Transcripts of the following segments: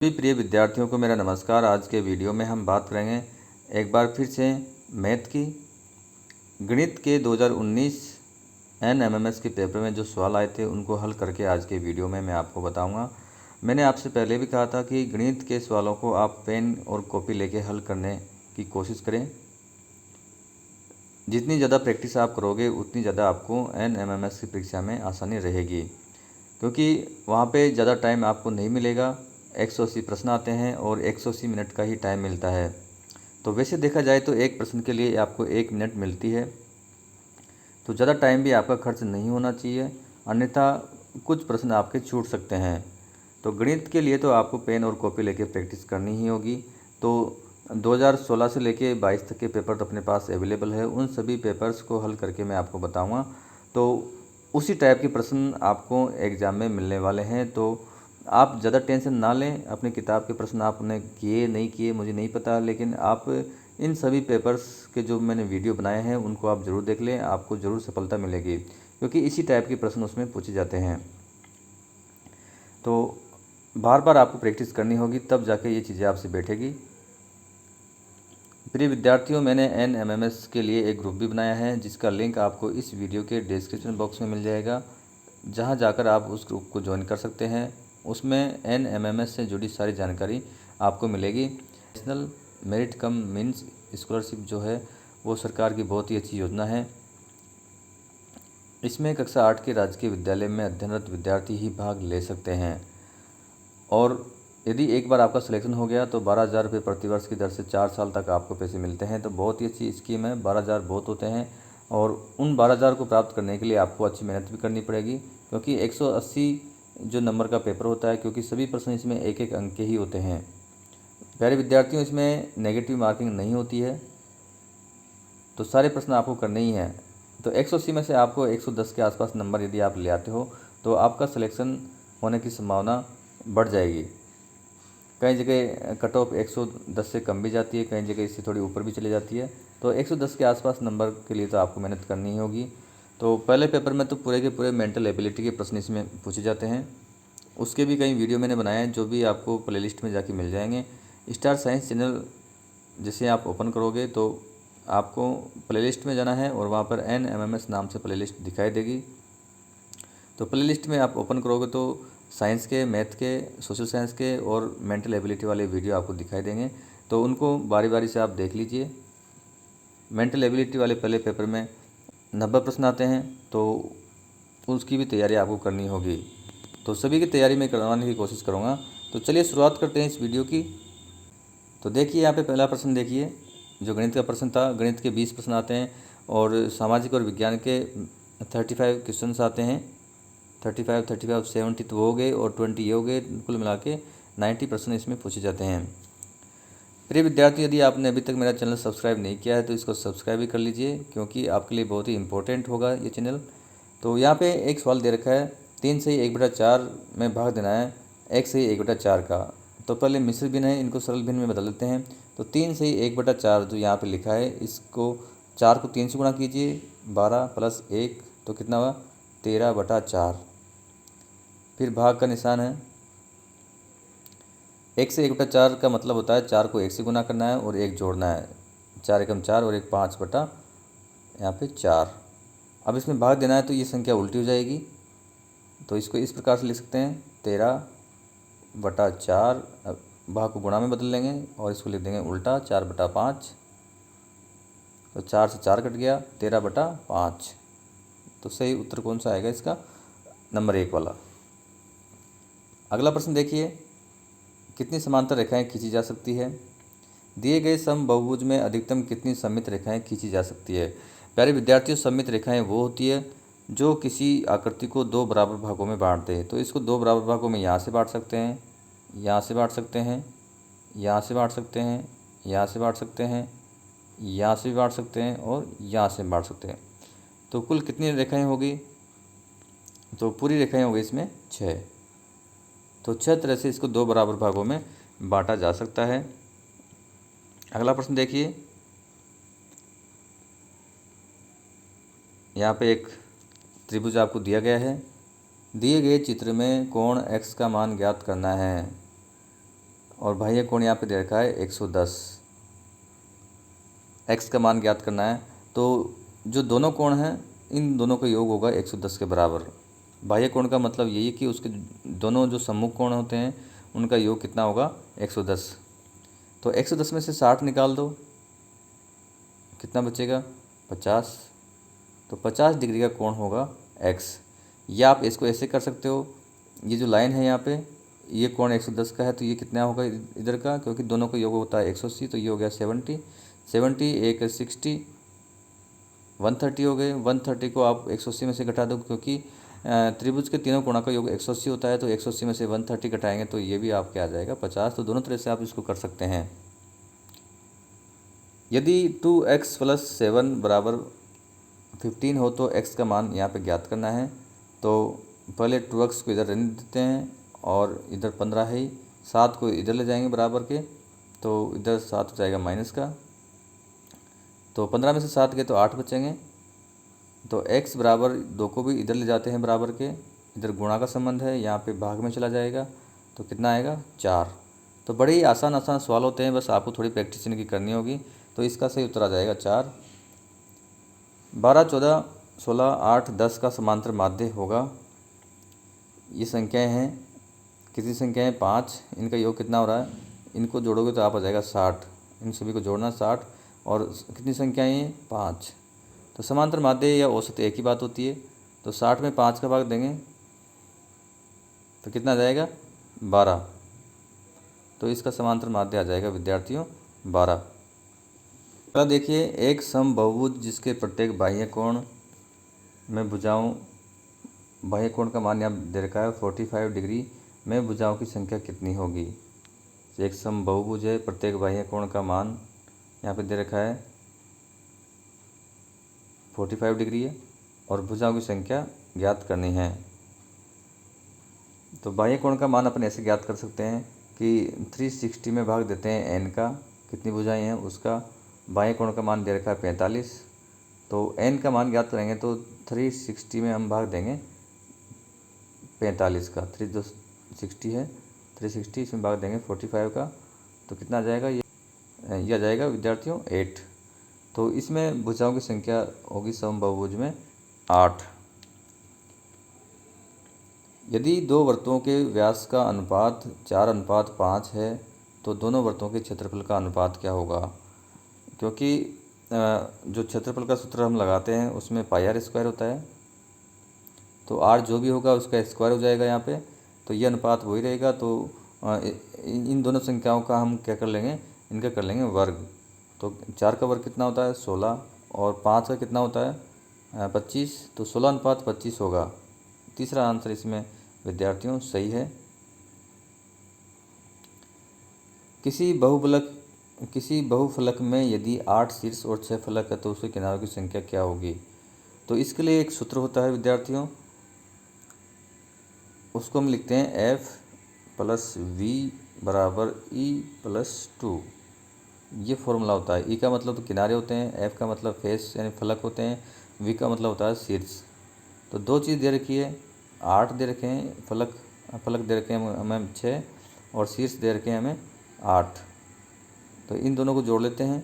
सभी प्रिय विद्यार्थियों को मेरा नमस्कार। आज के वीडियो में हम बात करेंगे एक बार फिर से मैथ की। गणित के 2019 NMMS के पेपर में जो सवाल आए थे उनको हल करके आज के वीडियो में मैं आपको बताऊंगा। मैंने आपसे पहले भी कहा था कि गणित के सवालों को आप पेन और कॉपी लेके हल करने की कोशिश करें। जितनी ज़्यादा प्रैक्टिस आप करोगे उतनी ज़्यादा आपको NMMS की परीक्षा में आसानी रहेगी, क्योंकि वहाँ पे ज़्यादा टाइम आपको नहीं मिलेगा। 180 प्रश्न आते हैं और 180 मिनट का ही टाइम मिलता है। तो वैसे देखा जाए तो एक प्रश्न के लिए आपको 1 मिनट मिलती है, तो ज़्यादा टाइम भी आपका खर्च नहीं होना चाहिए, अन्यथा कुछ प्रश्न आपके छूट सकते हैं। तो गणित के लिए तो आपको पेन और कॉपी लेके प्रैक्टिस करनी ही होगी। तो 2016 से लेके 22 तक के पेपर तो अपने पास अवेलेबल है, उन सभी पेपर्स को हल करके मैं आपको बताऊंगा। तो उसी टाइप के प्रश्न आपको एग्ज़ाम में मिलने वाले हैं। तो आप ज़्यादा टेंशन ना लें। अपनी किताब के प्रश्न आपने किए नहीं किए मुझे नहीं पता, लेकिन आप इन सभी पेपर्स के जो मैंने वीडियो बनाए हैं उनको आप ज़रूर देख लें, आपको ज़रूर सफलता मिलेगी, क्योंकि इसी टाइप के प्रश्न उसमें पूछे जाते हैं। तो बार बार आपको प्रैक्टिस करनी होगी, तब जाके ये चीज़ें आपसे बैठेगी। प्रिय विद्यार्थियों, मैंने NMMS के लिए एक ग्रुप भी बनाया है, जिसका लिंक आपको इस वीडियो के डिस्क्रिप्शन बॉक्स में मिल जाएगा, जहां जाकर आप उस ग्रुप को ज्वाइन कर सकते हैं। उसमें NMMS से जुड़ी सारी जानकारी आपको मिलेगी। National merit come means scholarship जो है वो सरकार की बहुत ही अच्छी योजना है। इसमें कक्षा 8 के राजकीय विद्यालय में अध्ययनरत विद्यार्थी ही भाग ले सकते हैं, और यदि एक बार आपका सिलेक्शन हो गया तो 12,000 रुपये प्रतिवर्ष की दर से 4 साल तक आपको पैसे मिलते हैं। तो बहुत ही अच्छी स्कीम है। 12,000 बहुत होते हैं, और उन 12,000 को प्राप्त करने के लिए आपको अच्छी मेहनत भी करनी पड़ेगी, क्योंकि 180 जो नंबर का पेपर होता है, क्योंकि सभी प्रश्न इसमें एक एक अंक के ही होते हैं। प्यारे विद्यार्थियों, इसमें नेगेटिव मार्किंग नहीं होती है, तो सारे प्रश्न आपको करने ही हैं। तो 180 में से आपको 110 के आसपास नंबर यदि आप ले आते हो तो आपका सिलेक्शन होने की संभावना बढ़ जाएगी। कई जगह कट ऑफ 110 से कम भी जाती है, कई जगह इससे थोड़ी ऊपर भी चली जाती है। तो 110 के आसपास नंबर के लिए तो आपको मेहनत करनी ही होगी। तो पहले पेपर में तो पूरे के पूरे मेंटल एबिलिटी के प्रश्न इसमें पूछे जाते हैं। उसके भी कई वीडियो मैंने बनाए हैं, जो भी आपको प्लेलिस्ट में जाके मिल जाएंगे। स्टार साइंस चैनल जैसे आप ओपन करोगे तो आपको प्लेलिस्ट में जाना है, और वहाँ पर NMMS नाम से प्लेलिस्ट दिखाई देगी। तो प्लेलिस्ट में आप ओपन करोगे तो साइंस के, मैथ के, सोशल साइंस के और मेंटल एबिलिटी वाले वीडियो आपको दिखाई देंगे। तो उनको बारी बारी से आप देख लीजिए। मेंटल एबिलिटी वाले पहले पेपर में 90 प्रश्न आते हैं, तो उसकी भी तैयारी आपको करनी होगी। तो सभी की तैयारी मैं करवाने की कोशिश करूँगा। तो चलिए शुरुआत करते हैं इस वीडियो की। तो देखिए यहाँ पे पहला प्रश्न देखिए, जो गणित का प्रश्न था। गणित के 20 प्रश्न आते हैं, और सामाजिक और विज्ञान के 35 क्वेश्चन आते हैं। 35 70 तो हो गए, और 20 ये हो गए, कुल मिला के 90 प्रश्न इसमें पूछे जाते हैं। प्रिय विद्यार्थी, यदि आपने अभी तक मेरा चैनल सब्सक्राइब नहीं किया है तो इसको सब्सक्राइब भी कर लीजिए, क्योंकि आपके लिए बहुत ही इंपॉर्टेंट होगा ये चैनल। तो यहाँ पे एक सवाल दे रखा है, 3 से 1/4 में भाग देना है 1 से 1/4 का। तो पहले मिश्र भिन्न है, इनको सरल भिन्न में बदल देते हैं। तो 3 से 1/4 जो यहाँ पे लिखा है, इसको 4 को 3 से गुणा कीजिए, 12 + 1 तो कितना हुआ, 13/4। फिर भाग का निशान है। 1 से 1/4 का मतलब होता है 4 को 1 से गुना करना है और 1 जोड़ना है। 4 एकम 4 और 1 5 बटा यहाँ पे 4। अब इसमें भाग देना है तो ये संख्या उल्टी हो जाएगी, तो इसको इस प्रकार से लिख सकते हैं, 13/4। अब भाग को गुणा में बदल लेंगे और इसको लिख देंगे उल्टा, 4/5। तो 4 से 4 कट गया, 13/5। तो सही उत्तर कौन सा आएगा इसका, नंबर 1 वाला। अगला प्रश्न देखिए, कितनी समांतर रेखाएं खींची जा सकती है। दिए गए समबाहुभुज में अधिकतम कितनी सममित रेखाएं खींची जा सकती है। प्यारे विद्यार्थियों, सममित रेखाएं वो होती है जो किसी आकृति को 2 बराबर भागों में बांटते हैं। तो इसको 2 बराबर भागों में यहाँ से बांट सकते हैं, यहाँ से बांट सकते हैं, यहाँ से बांट सकते हैं, यहाँ से बांट सकते हैं, यहाँ से भी बांट सकते हैं, और यहाँ से बांट सकते हैं। तो कुल कितनी रेखाएं होगी, तो पूरी रेखाएं होगी इसमें 6। तो 6 तरह से इसको 2 बराबर भागों में बांटा जा सकता है। अगला प्रश्न देखिए, यहाँ पे एक त्रिभुज आपको दिया गया है। दिए गए चित्र में कोण x का मान ज्ञात करना है। और बाह्य कोण यहाँ पे दे रखा है 110। x का मान ज्ञात करना है, तो जो दोनों कोण हैं इन दोनों का योग होगा 110 के बराबर। बाह्य कोण का मतलब यही है कि उसके दोनों जो सम्मुख कोण होते हैं उनका योग कितना होगा 110। तो 110 में से 60 निकाल दो, कितना बचेगा 50। तो 50 डिग्री का कोण होगा x। या आप इसको ऐसे कर सकते हो, ये जो लाइन है यहाँ पे ये कोण 110 का है, तो ये कितना होगा इधर का, क्योंकि दोनों का योग होता है 180, तो ये हो गया 70। 70 एक 60, 130 हो गए। 130 को आप 180 में से घटा दो, क्योंकि त्रिभुज के तीनों कोणों का योग 180 होता है, तो 180 में से 130 घटाएंगे तो ये भी आपके आ जाएगा 50। तो दोनों तरह से आप इसको कर सकते हैं। यदि 2x + 7 बराबर 15 हो तो x का मान यहाँ पे ज्ञात करना है। तो पहले 2x को इधर रहने देते हैं और इधर 15 है ही, 7 को इधर ले जाएंगे बराबर के, तो इधर 7 हो जाएगा माइनस का। तो 15 में से 7 गए तो 8 बचेंगे। तो x बराबर 2 को भी इधर ले जाते हैं बराबर के, इधर गुणा का संबंध है, यहाँ पे भाग में चला जाएगा, तो कितना आएगा 4। तो बड़े ही आसान आसान सवाल होते हैं, बस आपको थोड़ी प्रैक्टिस इनकी करनी होगी। तो इसका सही उत्तर आ जाएगा 4। 12, 14, 16, 8, 10 का समांतर माध्य होगा। ये संख्याएं हैं, कितनी संख्याएं 5, इनका योग कितना हो रहा है, इनको जोड़ोगे तो आप आ जाएगा 60। इन सभी को जोड़ना 60, और कितनी संख्याएं हैं 5। तो समांतर माध्य या औसत एक ही बात होती है। तो 60 में 5 का भाग देंगे तो कितना आ जाएगा 12। तो इसका समांतर माध्य आ जाएगा विद्यार्थियों 12। अगला देखिए, एक समबाहुभुज जिसके प्रत्येक बाह्य कोण में भुजाओं, बाह्य कोण का मान यहाँ दे रखा है 45 डिग्री में भुजाओं की संख्या कितनी होगी। एक समबाहुभुज है, प्रत्येक बाह्य कोण का मान यहाँ पे दे रखा है 45 डिग्री है और भुजाओं की संख्या ज्ञात करनी है। तो बाह्य कोण का मान अपन ऐसे ज्ञात कर सकते हैं कि 360 में भाग देते हैं n का, कितनी भुजाएं हैं उसका। बाह्य कोण का मान दे रखा है 45, तो n का मान ज्ञात करेंगे तो 360 में हम भाग देंगे 45 का। 360 है, 360 इसमें भाग देंगे 45 का, तो कितना आ जाएगा ये आ जाएगा विद्यार्थियों 8। तो इसमें भुजाओं की संख्या होगी समबाहुभुज में 8। यदि दो वृत्तों के व्यास का अनुपात 4:5 है तो दोनों वृत्तों के क्षेत्रफल का अनुपात क्या होगा। क्योंकि जो क्षेत्रफल का सूत्र हम लगाते हैं उसमें πr² होता है, तो r जो भी होगा उसका स्क्वायर हो जाएगा यहाँ पे, तो ये अनुपात वही रहेगा। तो इन दोनों संख्याओं का हम क्या कर लेंगे, इनका कर लेंगे वर्ग। तो 4 का वर्ग कितना होता है 16, और 5 का कितना होता है 25, तो 16:25 होगा। तीसरा आंसर इसमें विद्यार्थियों सही है। किसी बहुफलक में यदि 8 शीर्ष और 6 फलक है तो उसके किनारों की संख्या क्या होगी। तो इसके लिए एक सूत्र होता है विद्यार्थियों, उसको हम लिखते हैं F + V = E+2। ये फॉर्मूला होता है। E का मतलब तो किनारे होते हैं, F का मतलब फेस यानी फलक होते हैं, V का मतलब होता है शीर्ष। तो दो चीज़ दे रखी है, 8 दे रखे हैं, फलक दे रखे हैं हमें 6, और शीर्ष दे रखे हैं हमें 8। तो इन दोनों को जोड़ लेते हैं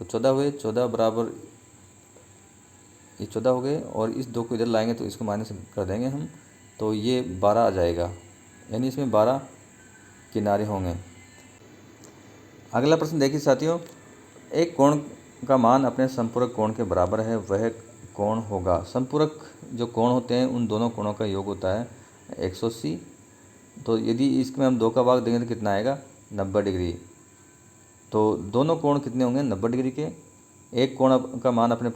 तो 14 हुए, 14 बराबर ये 14 हो गए, और इस 2 को इधर लाएंगे तो इसको माइनस कर देंगे हम, तो ये 12 आ जाएगा, यानी इसमें 12 किनारे होंगे। अगला प्रश्न देखिए साथियों, एक कोण का मान अपने संपूरक कोण के बराबर है, वह कोण होगा। संपूरक जो कोण होते हैं उन दोनों कोणों का योग होता है 180। तो यदि इसमें हम 2 का भाग देंगे तो कितना आएगा 90 डिग्री। तो दोनों कोण कितने होंगे 90 डिग्री के। एक कोण का मान अपने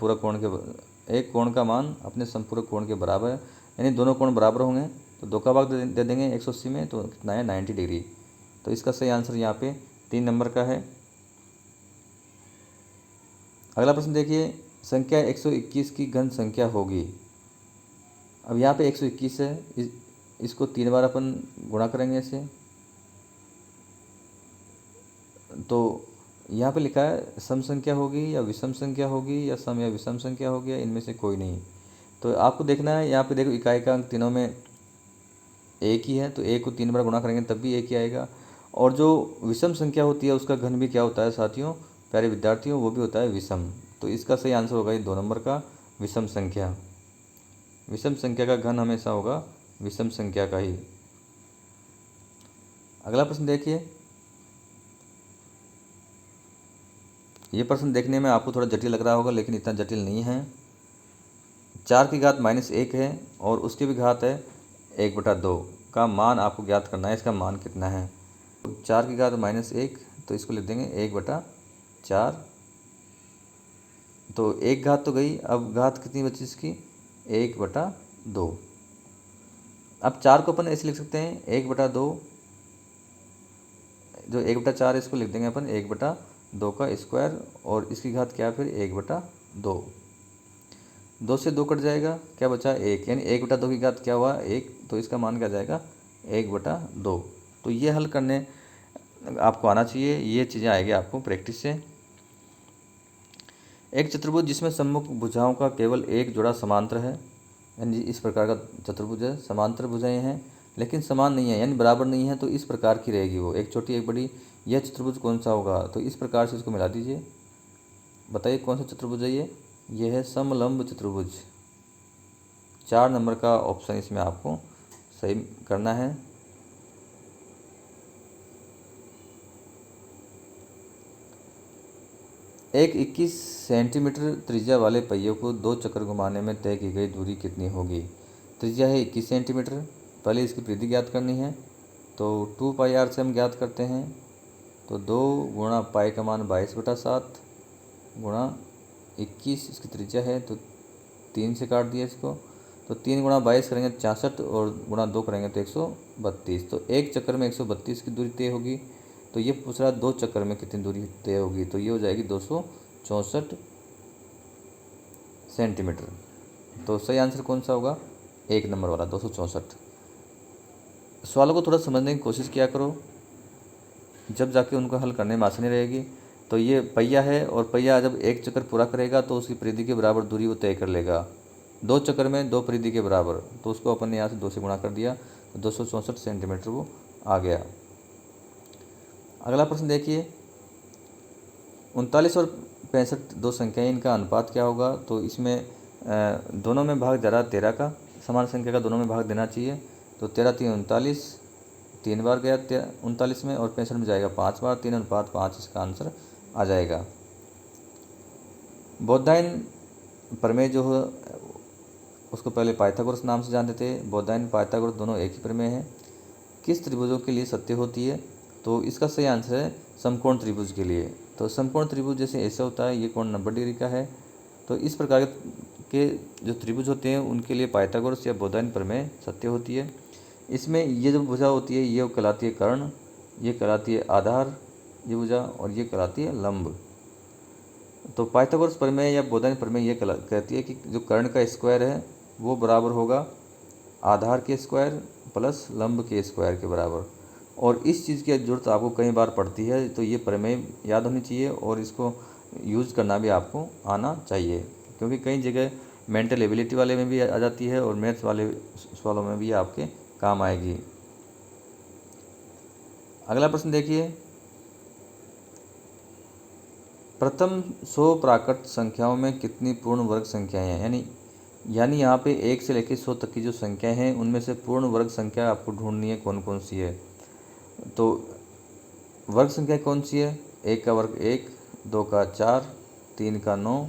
एक कोण का मान अपने संपूरक कोण के बराबर है, यानी दोनों कोण बराबर होंगे, तो 2 का भाग दे देंगे 180 में, तो कितना है 90 डिग्री। तो इसका सही आंसर यहाँ पे 3 नंबर का है। अगला प्रश्न देखिए, संख्या 121 की घन संख्या होगी। अब यहाँ पे 121 है, इसको 3 बार अपन गुणा करेंगे ऐसे, तो यहाँ पे लिखा है सम संख्या होगी या विषम संख्या होगी, या सम या विषम संख्या होगी, या इनमें से कोई नहीं। तो आपको देखना है, यहाँ पे देखो इकाई का अंक तीनों में एक ही है, तो एक को 3 बार गुणा करेंगे तब भी एक ही आएगा, और जो विषम संख्या होती है उसका घन भी क्या होता है साथियों, प्यारे विद्यार्थियों, वो भी होता है विषम। तो इसका सही आंसर होगा ये 2 नंबर का, विषम संख्या। विषम संख्या का घन हमेशा होगा विषम संख्या का ही। अगला प्रश्न देखिए, ये प्रश्न देखने में आपको थोड़ा जटिल लग रहा होगा, लेकिन इतना जटिल नहीं है। 4 की घात -1 है और उसकी भी घात है 1/2 का मान आपको ज्ञात करना है। इसका मान कितना है? 4 की घात -1, तो इसको लिख देंगे 1/4। तो एक घात तो गई, अब घात कितनी बची इसकी? 1/2। अब 4 को अपन ऐसे लिख सकते हैं 1/2, जो 1/4 इसको लिख देंगे अपन 1/2 का स्क्वायर, और इसकी घात क्या है फिर 1/2। 2 से 2 कट जाएगा, क्या बचा 1, यानी 1/2 की घात क्या हुआ 1, तो इसका मान क्या जाएगा 1/2। तो ये हल करने आपको आना चाहिए, ये चीज़ें आएगी आपको प्रैक्टिस से। एक चतुर्भुज जिसमें सम्मुख भुजाओं का केवल एक जोड़ा समांतर है, यानी इस प्रकार का चतुर्भुज है, समांतर भुजाएं हैं लेकिन समान नहीं है, यानी बराबर नहीं है, तो इस प्रकार की रहेगी वो, एक छोटी एक बड़ी। यह चतुर्भुज कौन सा होगा? तो इस प्रकार से इसको मिला दीजिए, बताइए कौन सा चतुर्भुज है ये है समलंब चतुर्भुज। 4 नंबर का ऑप्शन इसमें आपको सही करना है। एक 21 सेंटीमीटर त्रिज्या वाले पहिए को 2 चक्कर घुमाने में तय की गई दूरी कितनी होगी? त्रिज्या है 21 सेंटीमीटर, पहले इसकी परिधि ज्ञात करनी है, तो 2πr से हम ज्ञात करते हैं। तो 2 गुणा पाई का मान 22/7 गुणा 21, इसकी त्रिज्या है, तो 3 से काट दिया इसको, तो 3 गुणा 22 करेंगे 66, और गुणा 2 करेंगे तो 132। तो एक चक्कर में 132 की दूरी तय होगी। तो ये पूछ रहा है 2 चक्कर में कितनी दूरी तय होगी, तो ये हो जाएगी 264 सेंटीमीटर। तो सही आंसर कौन सा होगा? 1 नंबर वाला 264। सवालों को थोड़ा समझने की कोशिश किया करो, जब जाके उनको हल करने में आसानी रहेगी। तो ये पहिया है, और पहिया जब एक चक्कर पूरा करेगा तो उसकी परिधि के बराबर दूरी वो तय कर लेगा। 2 चक्कर में 2 परिधि के बराबर, तो उसको अपन ने यहाँ से 2 से गुणा कर दिया, तो 264 सेंटीमीटर वो आ गया। अगला प्रश्न देखिए, 39 और 65 दो संख्याएं, इनका अनुपात क्या होगा? तो इसमें दोनों में भाग जरा 13 का, समान संख्या का दोनों में भाग देना चाहिए। तो 13 3 39, 3 बार गया 39 में, और 65 में जाएगा 5 बार, 3:5 इसका आंसर आ जाएगा। बौद्धायन प्रमेय जो है उसको पहले पाइथागोरस नाम से जानते थे। बौद्धायन पाइथागोरस दोनों एक ही प्रमेय है। किस त्रिभुजों के लिए सत्य होती है? तो इसका सही आंसर है समकोण त्रिभुज के लिए। तो समकोण त्रिभुज जैसे ऐसा होता है, ये कोण 90 डिग्री का है। तो इस प्रकार के जो त्रिभुज होते हैं उनके लिए पाइथागोरस या बौद्धायन प्रमेय सत्य होती है। इसमें ये जो भुजा होती है ये कहलाती है कर्ण, ये कहलाती है आधार, ये भुजा, और ये कहलाती है लंब। तो पाइथागोरस प्रमेय या बौद्धायन प्रमेय ये कहती है कि जो कर्ण का स्क्वायर है वो बराबर होगा आधार के स्क्वायर प्लस लंब के स्क्वायर के बराबर। और इस चीज़ की जरूरत आपको कई बार पड़ती है, तो ये प्रमेय याद होनी चाहिए और इसको यूज़ करना भी आपको आना चाहिए, क्योंकि कई जगह मेंटल एबिलिटी वाले में भी आ जाती है और मैथ्स वाले सवालों में भी आपके काम आएगी। अगला प्रश्न देखिए, प्रथम 100 प्राकृत संख्याओं में कितनी पूर्ण वर्ग संख्याएं हैं? यानी यहाँ पे 1 से लेकर 100 तक की जो संख्याएं हैं उनमें से पूर्ण वर्ग संख्या आपको ढूंढनी है कौन कौन सी है। तो वर्ग संख्या कौन सी है? 1 का वर्ग 1, 2 का 4, 3 का 9,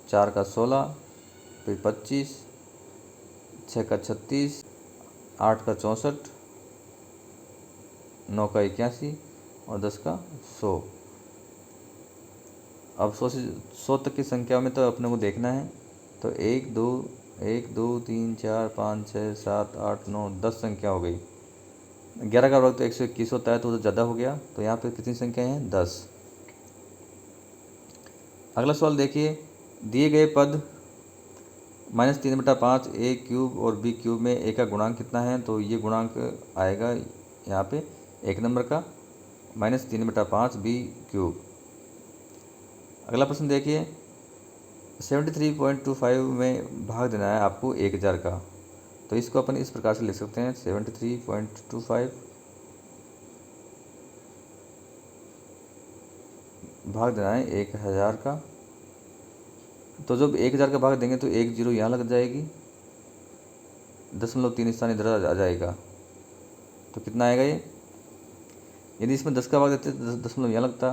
4 का 16, फिर 25, 6 का 36, 8 का 64, 9 का 81 और 10 का 100। अब 100 से 100 तक की संख्या में तो अपने को देखना है। तो 1 2 3 4 5 6 7 8 9 10 संख्या हो गई। 11 का वर्ग तो 121 होता है, तो ज़्यादा हो गया। तो यहाँ पे कितनी संख्याएं हैं? 10। अगला सवाल देखिए, दिए गए पद -3/5 a क्यूब और b क्यूब में a का गुणांक कितना है? तो ये गुणांक आएगा यहाँ पे 1 नंबर का -3/5 b क्यूब। अगला प्रश्न देखिए, 73.25 में भाग देना है आपको 1000 का। तो इसको अपन इस प्रकार से लिख सकते हैं 73.25 भाग देना है 1000 का। तो जब 1000 का भाग देंगे तो एक जीरो यहाँ लग जाएगी, 0.3 स्थान इधर आ जाएगा। तो कितना आएगा ये? यदि इसमें 10 का भाग देते तो दशमलव यहाँ लगता,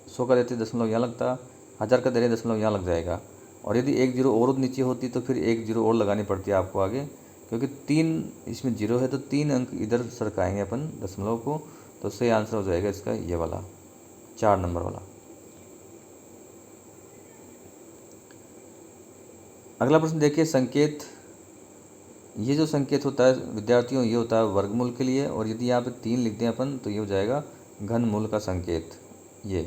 100 का देते दशमलव यहाँ लगता, 1000 का दे रहे दशमलव यहाँ लग जाएगा। और यदि एक जीरो और नीचे होती तो फिर एक जीरो और लगानी पड़ती है आपको आगे, क्योंकि 3 इसमें जीरो है तो 3 अंक इधर सरकाएंगे अपन दशमलव को। तो सही आंसर हो जाएगा इसका ये वाला 4 नंबर वाला। अगला प्रश्न देखिए, संकेत। ये जो संकेत होता है विद्यार्थियों, ये होता है वर्गमूल के लिए, और यदि यहाँ पे 3 लिख दें अपन तो ये हो जाएगा घनमूल का संकेत। ये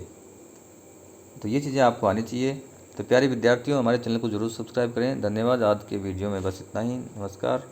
तो ये चीज़ें आपको आनी चाहिए। तो प्यारे विद्यार्थियों, हमारे चैनल को जरूर सब्सक्राइब करें। धन्यवाद। आज के वीडियो में बस इतना ही। नमस्कार।